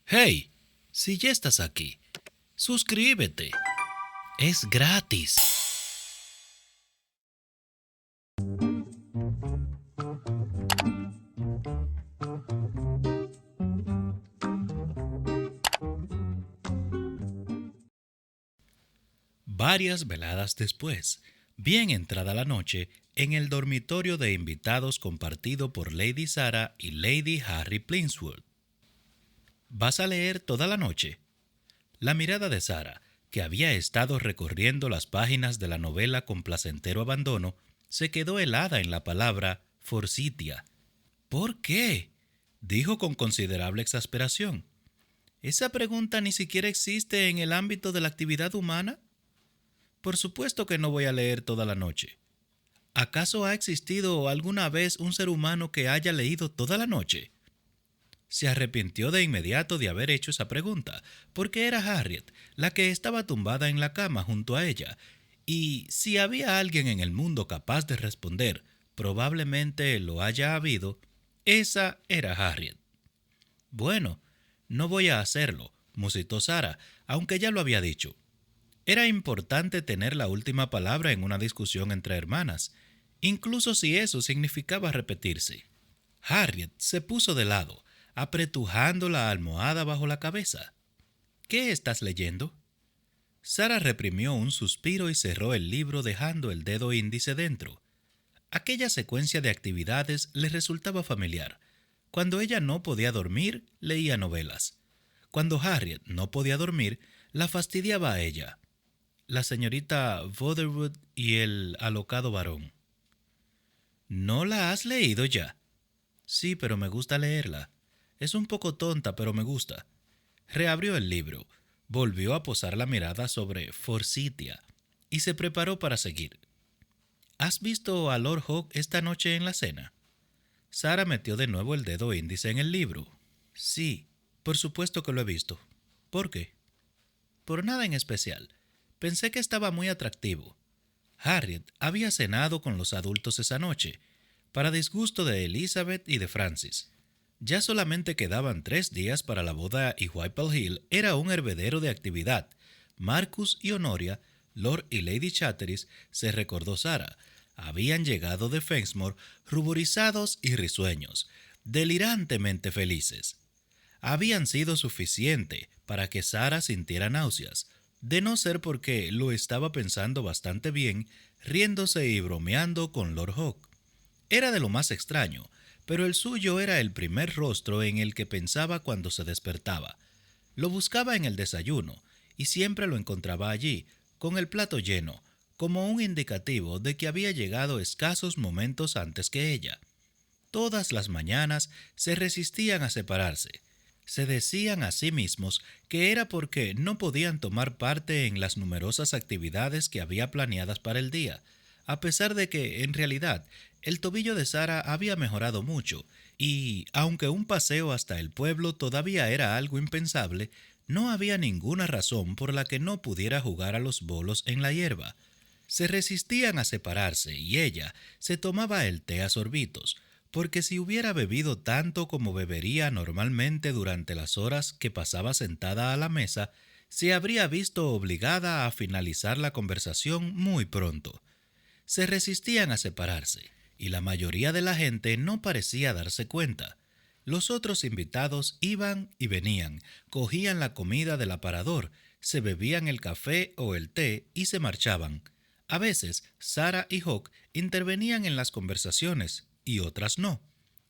Hey, si ya estás aquí, suscríbete. Es gratis. Varias veladas después, bien entrada la noche, en el dormitorio de invitados compartido por Lady Sarah y Lady Harry Plinswood. ¿Vas a leer toda la noche? La mirada de Sarah, que había estado recorriendo las páginas de la novela con placentero abandono, se quedó helada en la palabra forsythia. ¿Por qué? Dijo con considerable exasperación. ¿Esa pregunta ni siquiera existe en el ámbito de la actividad humana? Por supuesto que no voy a leer toda la noche. ¿Acaso ha existido alguna vez un ser humano que haya leído toda la noche? Se arrepintió de inmediato de haber hecho esa pregunta, porque era Harriet la que estaba tumbada en la cama junto a ella, y si había alguien en el mundo capaz de responder, probablemente lo haya habido, esa era Harriet. Bueno, no voy a hacerlo, musitó Sara, aunque ya lo había dicho. Era importante tener la última palabra en una discusión entre hermanas, incluso si eso significaba repetirse. Harriet se puso de lado, apretujando la almohada bajo la cabeza. ¿Qué estás leyendo? Sara reprimió un suspiro y cerró el libro dejando el dedo índice dentro. Aquella secuencia de actividades le resultaba familiar. Cuando ella no podía dormir, leía novelas. Cuando Harriet no podía dormir, la fastidiaba a ella. La señorita Wotherwood y el alocado varón. ¿No la has leído ya? Sí, pero me gusta leerla. Es un poco tonta, pero me gusta. Reabrió el libro, volvió a posar la mirada sobre Forsythia y se preparó para seguir. ¿Has visto a Lord Hawke esta noche en la cena? Sara metió de nuevo el dedo índice en el libro. Sí, por supuesto que lo he visto. ¿Por qué? Por nada en especial. Pensé que estaba muy atractivo. Harriet había cenado con los adultos esa noche, para disgusto de Elizabeth y de Francis. Ya solamente quedaban 3 días para la boda y Whitehall Hill era un hervedero de actividad. Marcus y Honoria, Lord y Lady Chatteris, se recordó Sara, habían llegado de Fensmore ruborizados y risueños, delirantemente felices. Habían sido suficiente para que Sara sintiera náuseas, de no ser porque lo estaba pensando bastante bien, riéndose y bromeando con Lord Hawke. Era de lo más extraño, pero el suyo era el primer rostro en el que pensaba cuando se despertaba. Lo buscaba en el desayuno, y siempre lo encontraba allí, con el plato lleno, como un indicativo de que había llegado escasos momentos antes que ella. Todas las mañanas se resistían a separarse. Se decían a sí mismos que era porque no podían tomar parte en las numerosas actividades que había planeadas para el día, a pesar de que, en realidad, el tobillo de Sara había mejorado mucho, y, aunque un paseo hasta el pueblo todavía era algo impensable, no había ninguna razón por la que no pudiera jugar a los bolos en la hierba. Se resistían a separarse y ella se tomaba el té a sorbitos, porque si hubiera bebido tanto como bebería normalmente durante las horas que pasaba sentada a la mesa, se habría visto obligada a finalizar la conversación muy pronto. Se resistían a separarse, y la mayoría de la gente no parecía darse cuenta. Los otros invitados iban y venían, cogían la comida del aparador, se bebían el café o el té y se marchaban. A veces, Sarah y Hawke intervenían en las conversaciones y otras no.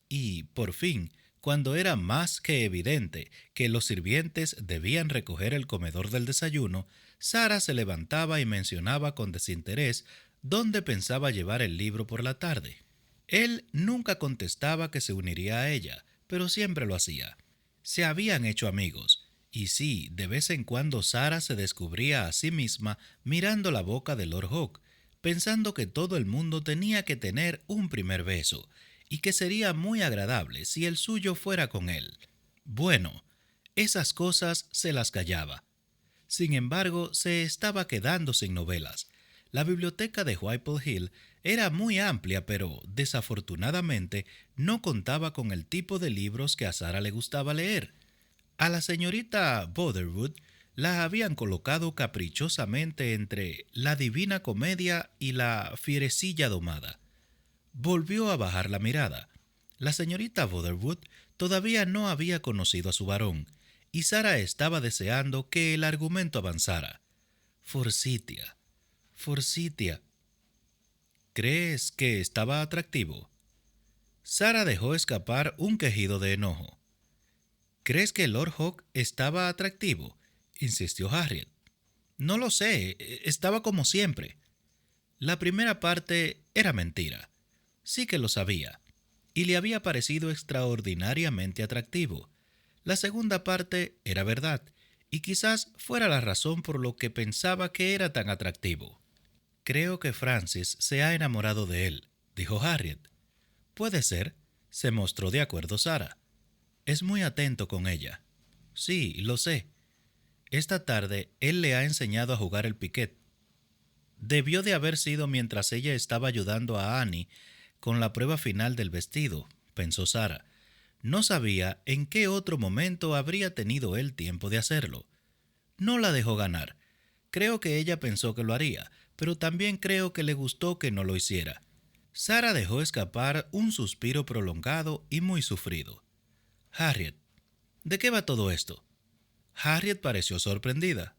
Y, por fin, cuando era más que evidente que los sirvientes debían recoger el comedor del desayuno, Sarah se levantaba y mencionaba con desinterés dónde pensaba llevar el libro por la tarde. Él nunca contestaba que se uniría a ella, pero siempre lo hacía. Se habían hecho amigos, y sí, de vez en cuando Sarah se descubría a sí misma mirando la boca de Lord Hawke, pensando que todo el mundo tenía que tener un primer beso, y que sería muy agradable si el suyo fuera con él. Bueno, esas cosas se las callaba. Sin embargo, se estaba quedando sin novelas. La biblioteca de Whitehall Hill era muy amplia, pero desafortunadamente no contaba con el tipo de libros que a Sara le gustaba leer. A la señorita Botherwood la habían colocado caprichosamente entre la Divina Comedia y la Fierecilla Domada. Volvió a bajar la mirada. La señorita Botherwood todavía no había conocido a su varón, y Sara estaba deseando que el argumento avanzara. Forsythia, Forsythia. ¿Crees que estaba atractivo? Sara dejó escapar un quejido de enojo. ¿Crees que Lord Hawke estaba atractivo?, insistió Harriet. No lo sé, estaba como siempre. La primera parte era mentira. Sí que lo sabía, y le había parecido extraordinariamente atractivo. La segunda parte era verdad, y quizás fuera la razón por lo que pensaba que era tan atractivo. Creo que Francis se ha enamorado de él, dijo Harriet. Puede ser, se mostró de acuerdo Sara. Es muy atento con ella. Sí, lo sé. Esta tarde él le ha enseñado a jugar el piquet. Debió de haber sido mientras ella estaba ayudando a Annie con la prueba final del vestido, pensó Sara. No sabía en qué otro momento habría tenido él tiempo de hacerlo. No la dejó ganar. Creo que ella pensó que lo haría, pero también creo que le gustó que no lo hiciera. Sara dejó escapar un suspiro prolongado y muy sufrido. Harriet, ¿de qué va todo esto? Harriet pareció sorprendida.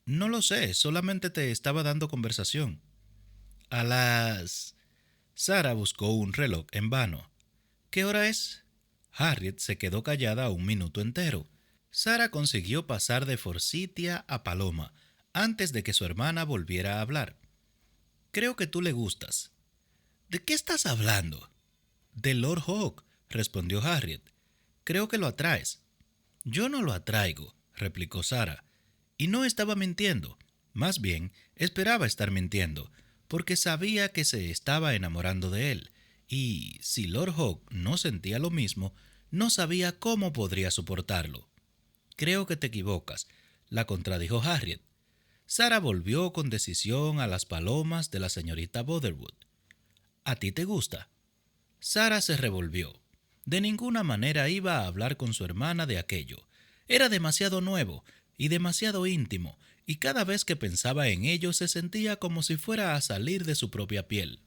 No lo sé, solamente te estaba dando conversación. A las... Sara buscó un reloj en vano. ¿Qué hora es? Harriet se quedó callada un minuto entero. Sara consiguió pasar de Forsythia a Paloma antes de que su hermana volviera a hablar. Creo que tú le gustas. ¿De qué estás hablando? De Lord Hawke, respondió Harriet. Creo que lo atraes. Yo no lo atraigo, replicó Sara. Y no estaba mintiendo. Más bien, esperaba estar mintiendo, porque sabía que se estaba enamorando de él. Y si Lord Hawke no sentía lo mismo, no sabía cómo podría soportarlo. Creo que te equivocas, la contradijo Harriet. Sara volvió con decisión a las palomas de la señorita Botherwood. ¿A ti te gusta? Sara se revolvió. De ninguna manera iba a hablar con su hermana de aquello. Era demasiado nuevo y demasiado íntimo, y cada vez que pensaba en ello se sentía como si fuera a salir de su propia piel.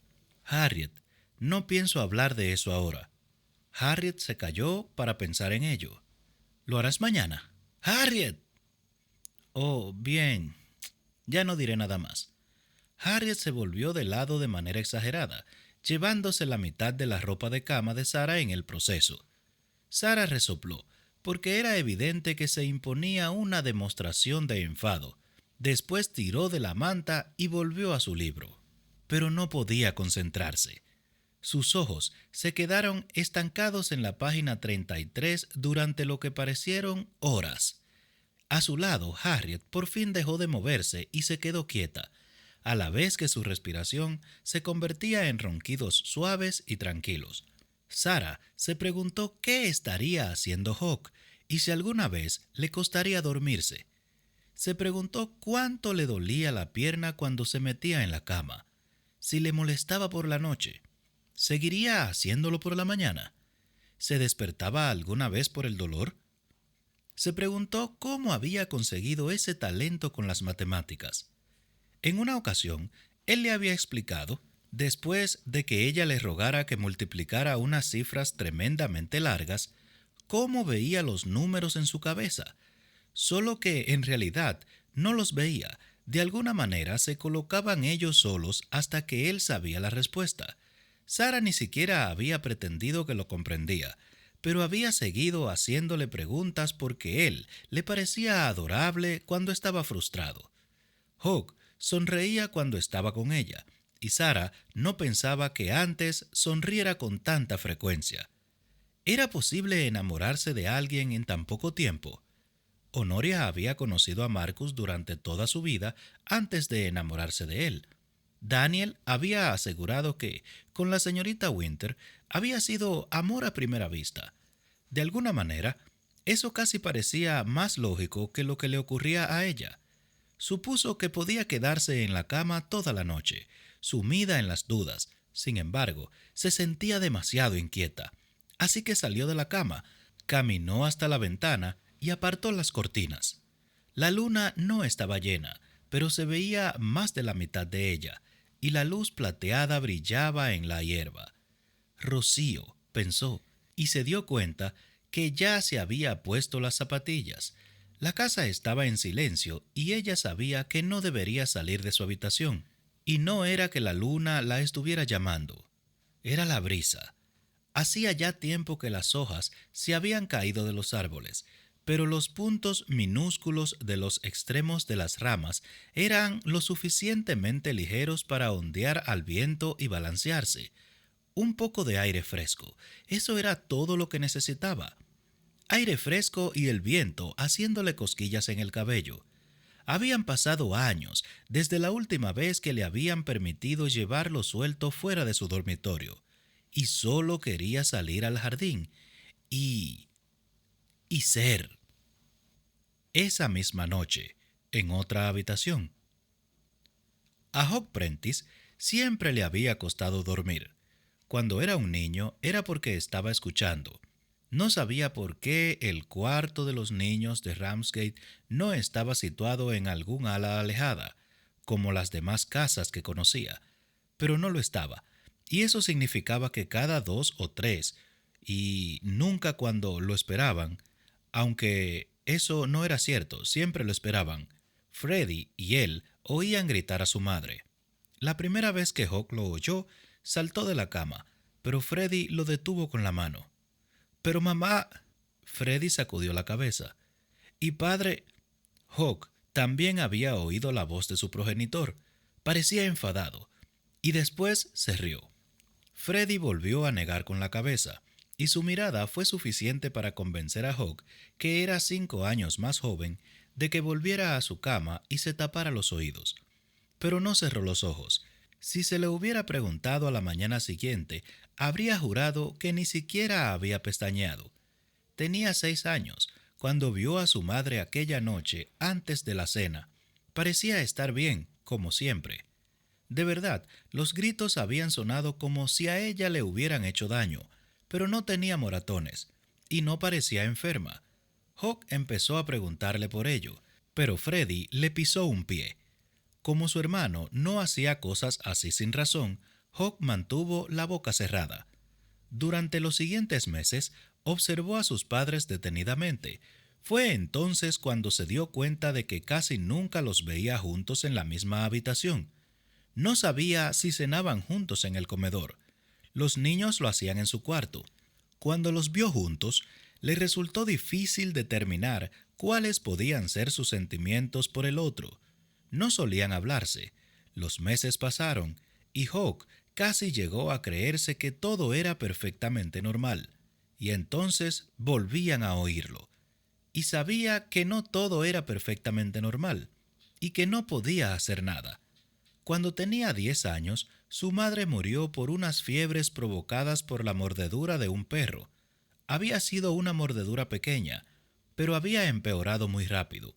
Harriet, no pienso hablar de eso ahora. Harriet se calló para pensar en ello. ¿Lo harás mañana? ¡Harriet! Oh, bien. Ya no diré nada más. Harriet se volvió de lado de manera exagerada, llevándose la mitad de la ropa de cama de Sara en el proceso. Sara resopló, porque era evidente que se imponía una demostración de enfado. Después tiró de la manta y volvió a su libro. Pero no podía concentrarse. Sus ojos se quedaron estancados en la página 33 durante lo que parecieron horas. A su lado, Harriet por fin dejó de moverse y se quedó quieta, a la vez que su respiración se convertía en ronquidos suaves y tranquilos. Sara se preguntó qué estaría haciendo Hawke y si alguna vez le costaría dormirse. Se preguntó cuánto le dolía la pierna cuando se metía en la cama, si le molestaba por la noche. ¿Seguiría haciéndolo por la mañana? ¿Se despertaba alguna vez por el dolor? Se preguntó cómo había conseguido ese talento con las matemáticas. En una ocasión, él le había explicado, después de que ella le rogara que multiplicara unas cifras tremendamente largas, cómo veía los números en su cabeza, solo que en realidad no los veía. De alguna manera se colocaban ellos solos hasta que él sabía la respuesta. Sara ni siquiera había pretendido que lo comprendía, pero había seguido haciéndole preguntas porque él le parecía adorable cuando estaba frustrado. Hawke sonreía cuando estaba con ella, y Sara no pensaba que antes sonriera con tanta frecuencia. ¿Era posible enamorarse de alguien en tan poco tiempo? Honoria había conocido a Marcus durante toda su vida antes de enamorarse de él. Daniel había asegurado que, con la señorita Winter, había sido amor a primera vista. De alguna manera, eso casi parecía más lógico que lo que le ocurría a ella. Supuso que podía quedarse en la cama toda la noche, sumida en las dudas. Sin embargo, se sentía demasiado inquieta. Así que salió de la cama, caminó hasta la ventana y apartó las cortinas. La luna no estaba llena, pero se veía más de la mitad de ella, y la luz plateada brillaba en la hierba. Rocío, pensó, y se dio cuenta que ya se había puesto las zapatillas. La casa estaba en silencio y ella sabía que no debería salir de su habitación. Y no era que la luna la estuviera llamando, era la brisa. Hacía ya tiempo que las hojas se habían caído de los árboles, pero los puntos minúsculos de los extremos de las ramas eran lo suficientemente ligeros para ondear al viento y balancearse. Un poco de aire fresco, eso era todo lo que necesitaba. Aire fresco y el viento haciéndole cosquillas en el cabello. Habían pasado años desde la última vez que le habían permitido llevarlo suelto fuera de su dormitorio, y solo quería salir al jardín y ser. Esa misma noche, en otra habitación. A Hawk Prentice siempre le había costado dormir. Cuando era un niño era porque estaba escuchando. No sabía por qué el cuarto de los niños de Ramsgate no estaba situado en algún ala alejada, como las demás casas que conocía, pero no lo estaba, y eso significaba que cada 2 o 3, y nunca cuando lo esperaban, aunque eso no era cierto, siempre lo esperaban, Freddy y él oían gritar a su madre. La primera vez que Hawk lo oyó, saltó de la cama, pero Freddy lo detuvo con la mano. «Pero mamá», Freddy sacudió la cabeza. «Y padre». Hawk también había oído la voz de su progenitor. Parecía enfadado, y después se rió. Freddy volvió a negar con la cabeza, y su mirada fue suficiente para convencer a Hawk, que era 5 años más joven, de que volviera a su cama y se tapara los oídos. Pero no cerró los ojos. Si se le hubiera preguntado a la mañana siguiente, habría jurado que ni siquiera había pestañeado. Tenía 6 años cuando vio a su madre aquella noche antes de la cena. Parecía estar bien, como siempre. De verdad, los gritos habían sonado como si a ella le hubieran hecho daño, pero no tenía moratones, y no parecía enferma. Hawk empezó a preguntarle por ello, pero Freddy le pisó un pie. Como su hermano no hacía cosas así sin razón, Hawk mantuvo la boca cerrada. Durante los siguientes meses, observó a sus padres detenidamente. Fue entonces cuando se dio cuenta de que casi nunca los veía juntos en la misma habitación. No sabía si cenaban juntos en el comedor. Los niños lo hacían en su cuarto. Cuando los vio juntos, le resultó difícil determinar cuáles podían ser sus sentimientos por el otro. No solían hablarse. Los meses pasaron y Hawk casi llegó a creerse que todo era perfectamente normal. Y entonces volvían a oírlo. Y sabía que no todo era perfectamente normal y que no podía hacer nada. Cuando tenía 10 años, su madre murió por unas fiebres provocadas por la mordedura de un perro. Había sido una mordedura pequeña, pero había empeorado muy rápido.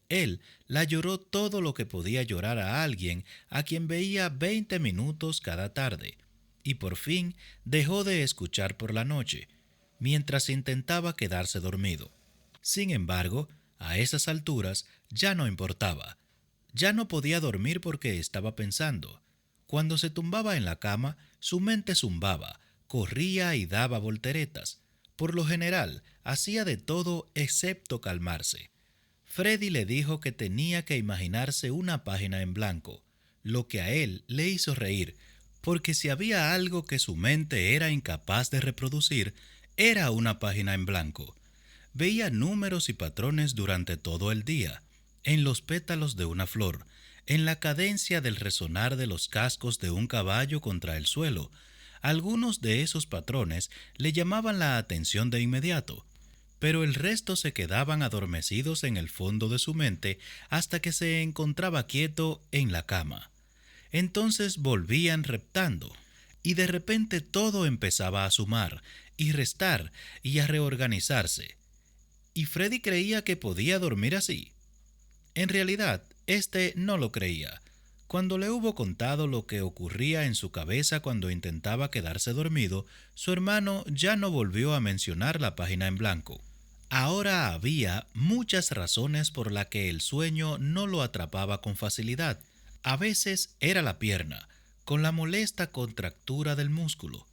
Él la lloró todo lo que podía llorar a alguien a quien veía 20 minutos cada tarde, y por fin dejó de escuchar por la noche, mientras intentaba quedarse dormido. Sin embargo, a esas alturas ya no importaba. Ya no podía dormir porque estaba pensando. Cuando se tumbaba en la cama, su mente zumbaba, corría y daba volteretas. Por lo general, hacía de todo excepto calmarse. Freddy le dijo que tenía que imaginarse una página en blanco, lo que a él le hizo reír, porque si había algo que su mente era incapaz de reproducir, era una página en blanco. Veía números y patrones durante todo el día, en los pétalos de una flor, en la cadencia del resonar de los cascos de un caballo contra el suelo. Algunos de esos patrones le llamaban la atención de inmediato, pero el resto se quedaban adormecidos en el fondo de su mente hasta que se encontraba quieto en la cama. Entonces volvían reptando, y de repente todo empezaba a sumar y restar y a reorganizarse. Y Freddy creía que podía dormir así. En realidad, este no lo creía. Cuando le hubo contado lo que ocurría en su cabeza cuando intentaba quedarse dormido, su hermano ya no volvió a mencionar la página en blanco. Ahora había muchas razones por las que el sueño no lo atrapaba con facilidad. A veces era la pierna, con la molesta contractura del músculo.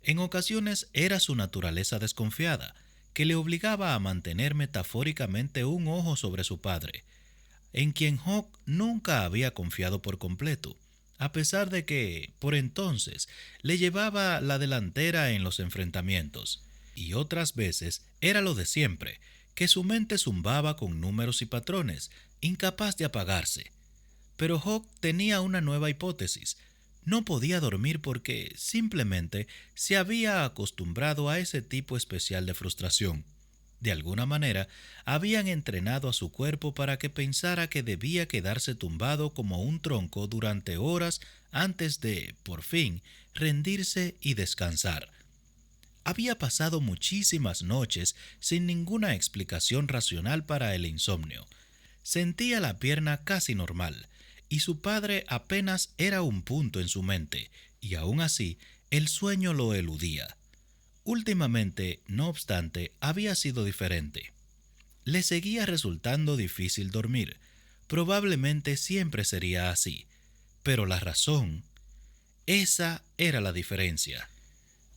En ocasiones era su naturaleza desconfiada, que le obligaba a mantener metafóricamente un ojo sobre su padre, en quien Hawk nunca había confiado por completo, a pesar de que, por entonces, le llevaba la delantera en los enfrentamientos. Y otras veces era lo de siempre, que su mente zumbaba con números y patrones, incapaz de apagarse. Pero Hawk tenía una nueva hipótesis. No podía dormir porque simplemente se había acostumbrado a ese tipo especial de frustración. De alguna manera, habían entrenado a su cuerpo para que pensara que debía quedarse tumbado como un tronco durante horas antes de, por fin, rendirse y descansar. Había pasado muchísimas noches sin ninguna explicación racional para el insomnio. Sentía la pierna casi normal, y su padre apenas era un punto en su mente, y aún así el sueño lo eludía. Últimamente, no obstante, había sido diferente. Le seguía resultando difícil dormir. Probablemente siempre sería así. Pero la razón, esa era la diferencia.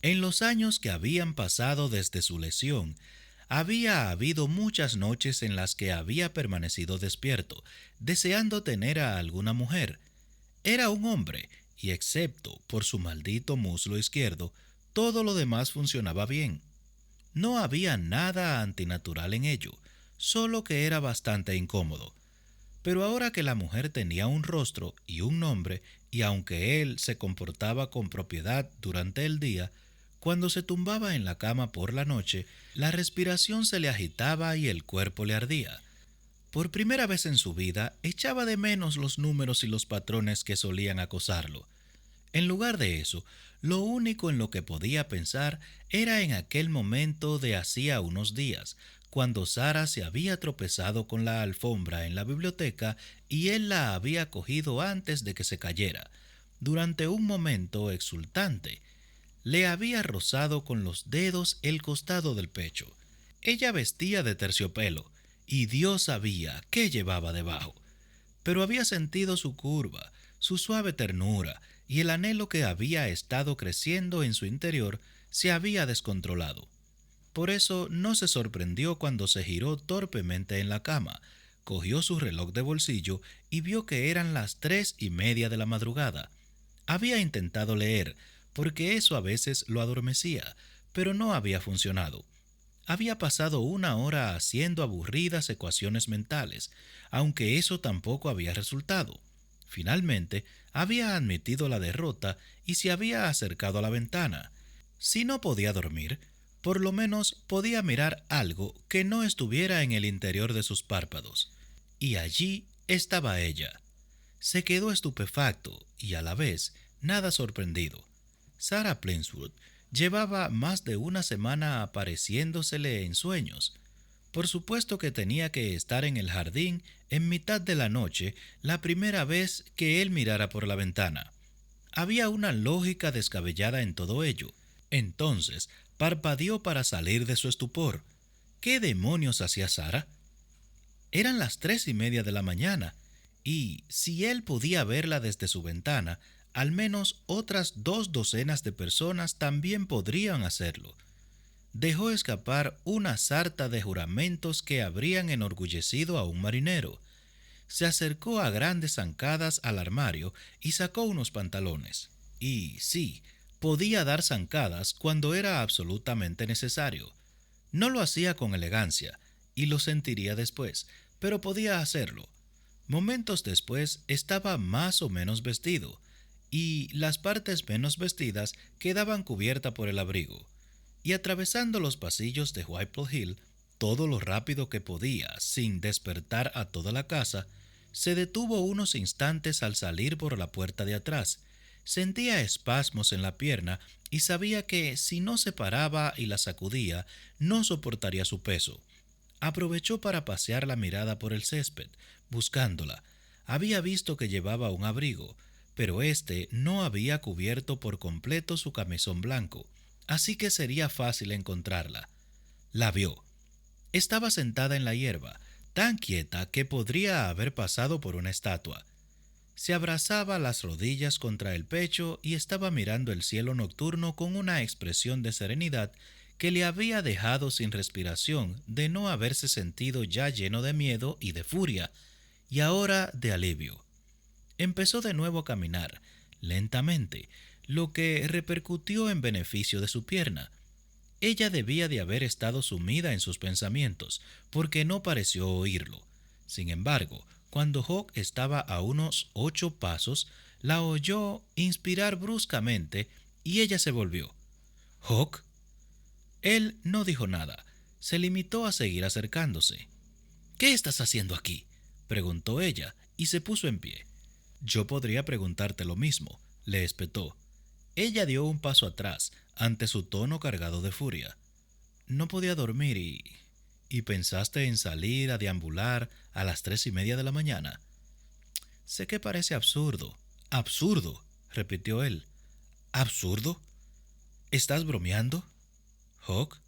En los años que habían pasado desde su lesión, había habido muchas noches en las que había permanecido despierto, deseando tener a alguna mujer. Era un hombre, y excepto por su maldito muslo izquierdo, todo lo demás funcionaba bien. No había nada antinatural en ello, solo que era bastante incómodo. Pero ahora que la mujer tenía un rostro y un nombre, y aunque él se comportaba con propiedad durante el día, cuando se tumbaba en la cama por la noche, la respiración se le agitaba y el cuerpo le ardía. Por primera vez en su vida, echaba de menos los números y los patrones que solían acosarlo. En lugar de eso, lo único en lo que podía pensar era en aquel momento de hacía unos días, cuando Sara se había tropezado con la alfombra en la biblioteca y él la había cogido antes de que se cayera. Durante un momento exultante, le había rozado con los dedos el costado del pecho. Ella vestía de terciopelo, y Dios sabía qué llevaba debajo. Pero había sentido su curva, su suave ternura, y el anhelo que había estado creciendo en su interior se había descontrolado. Por eso no se sorprendió cuando se giró torpemente en la cama, cogió su reloj de bolsillo y vio que eran las 3:30 de la madrugada. Había intentado leer, porque eso a veces lo adormecía, pero no había funcionado. Había pasado una hora haciendo aburridas ecuaciones mentales, aunque eso tampoco había resultado. Finalmente, había admitido la derrota y se había acercado a la ventana. Si no podía dormir, por lo menos podía mirar algo que no estuviera en el interior de sus párpados. Y allí estaba ella. Se quedó estupefacto y a la vez nada sorprendido. Sarah Plainswood llevaba más de una semana apareciéndosele en sueños. Por supuesto que tenía que estar en el jardín en mitad de la noche la primera vez que él mirara por la ventana. Había una lógica descabellada en todo ello. Entonces parpadeó para salir de su estupor. ¿Qué demonios hacía Sara? Eran las 3:30 de la mañana, y si él podía verla desde su ventana, al menos otras 2 docenas de personas también podrían hacerlo. Dejó escapar una sarta de juramentos que habrían enorgullecido a un marinero. Se acercó a grandes zancadas al armario y sacó unos pantalones. Y sí, podía dar zancadas cuando era absolutamente necesario. No lo hacía con elegancia, y lo sentiría después, pero podía hacerlo. Momentos después estaba más o menos vestido, y las partes menos vestidas quedaban cubiertas por el abrigo. Y atravesando los pasillos de Whitehall Hill, todo lo rápido que podía, sin despertar a toda la casa, se detuvo unos instantes al salir por la puerta de atrás. Sentía espasmos en la pierna y sabía que si no se paraba y la sacudía, no soportaría su peso. Aprovechó para pasear la mirada por el césped, buscándola. Había visto que llevaba un abrigo, pero este no había cubierto por completo su camisón blanco, así que sería fácil encontrarla. La vio. Estaba sentada en la hierba, tan quieta que podría haber pasado por una estatua. Se abrazaba las rodillas contra el pecho y estaba mirando el cielo nocturno con una expresión de serenidad que le había dejado sin respiración de no haberse sentido ya lleno de miedo y de furia, y ahora de alivio. Empezó de nuevo a caminar, lentamente, lo que repercutió en beneficio de su pierna. Ella debía de haber estado sumida en sus pensamientos, porque no pareció oírlo. Sin embargo, cuando Hawk estaba a unos 8 pasos, la oyó inspirar bruscamente y ella se volvió. «¿Hawk?» Él no dijo nada, se limitó a seguir acercándose. «¿Qué estás haciendo aquí?», preguntó ella, y se puso en pie. «Yo podría preguntarte lo mismo», le espetó. Ella dio un paso atrás, ante su tono cargado de furia. «No podía dormir ¿Y pensaste en salir a deambular a las 3:30 de la mañana?» «Sé que parece absurdo». «Absurdo», repitió él. «¿Absurdo? ¿Estás bromeando?» Hawk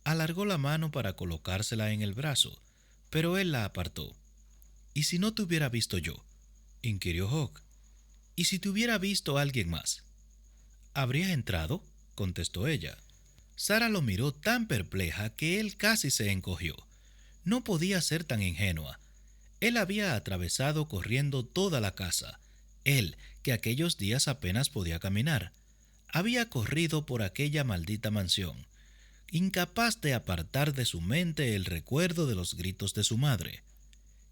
alargó la mano para colocársela en el brazo, pero él la apartó. «¿Y si no te hubiera visto yo?», inquirió Hawk. «¿Y si te hubiera visto alguien más?». «¿Habrías entrado?», contestó ella. Sara lo miró tan perpleja que él casi se encogió. No podía ser tan ingenua. Él había atravesado corriendo toda la casa. Él, que aquellos días apenas podía caminar. Había corrido por aquella maldita mansión, incapaz de apartar de su mente el recuerdo de los gritos de su madre.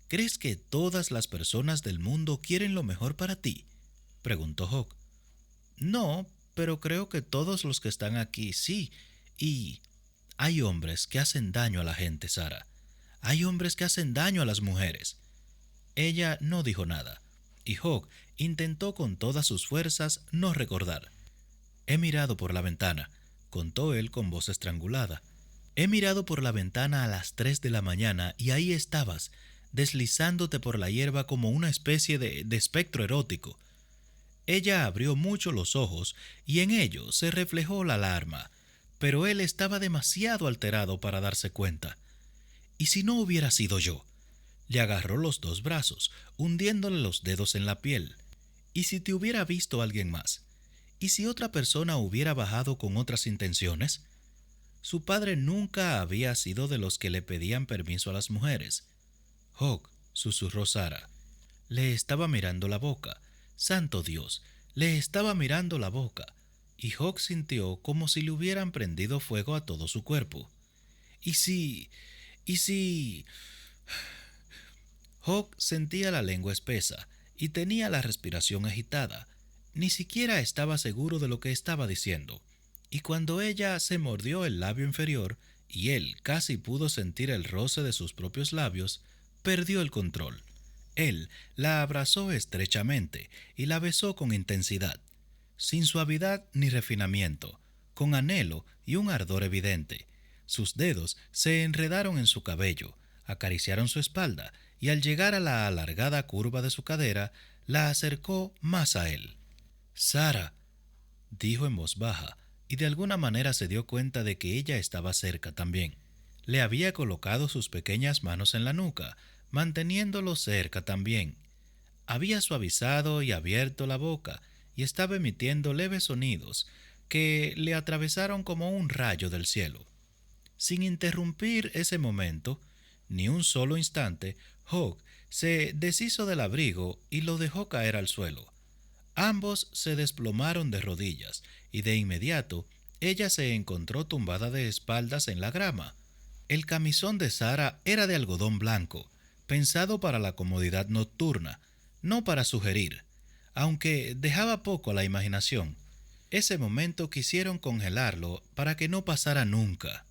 «¿Crees que todas las personas del mundo quieren lo mejor para ti?», preguntó Hawk. «No, pero creo que todos los que están aquí sí. Y hay hombres que hacen daño a la gente, Sara. Hay hombres que hacen daño a las mujeres». Ella no dijo nada, y Hawk intentó con todas sus fuerzas no recordar. «He mirado por la ventana», contó él con voz estrangulada. «He mirado por la ventana a las 3 de la mañana y ahí estabas, deslizándote por la hierba como una especie de espectro erótico». Ella abrió mucho los ojos y en ellos se reflejó la alarma, pero él estaba demasiado alterado para darse cuenta. «¿Y si no hubiera sido yo?». Le agarró los 2 brazos, hundiéndole los dedos en la piel. «¿Y si te hubiera visto alguien más? ¿Y si otra persona hubiera bajado con otras intenciones?». Su padre nunca había sido de los que le pedían permiso a las mujeres. «Hawk», susurró Sara. Le estaba mirando la boca. ¡Santo Dios!, le estaba mirando la boca, y Hawk sintió como si le hubieran prendido fuego a todo su cuerpo. «¿Y si? ¿Y si?». Hawk sentía la lengua espesa y tenía la respiración agitada. Ni siquiera estaba seguro de lo que estaba diciendo. Y cuando ella se mordió el labio inferior y él casi pudo sentir el roce de sus propios labios, perdió el control. Él la abrazó estrechamente y la besó con intensidad, sin suavidad ni refinamiento, con anhelo y un ardor evidente. Sus dedos se enredaron en su cabello, acariciaron su espalda y al llegar a la alargada curva de su cadera, la acercó más a él. «Sara», dijo en voz baja, y de alguna manera se dio cuenta de que ella estaba cerca también. Le había colocado sus pequeñas manos en la nuca, manteniéndolo cerca también. Había suavizado y abierto la boca y estaba emitiendo leves sonidos que le atravesaron como un rayo del cielo. Sin interrumpir ese momento, ni un solo instante, Hawk se deshizo del abrigo y lo dejó caer al suelo. Ambos se desplomaron de rodillas y de inmediato ella se encontró tumbada de espaldas en la grama. El camisón de Sara era de algodón blanco, pensado para la comodidad nocturna, no para sugerir, aunque dejaba poco a la imaginación. Ese momento quisieron congelarlo para que no pasara nunca.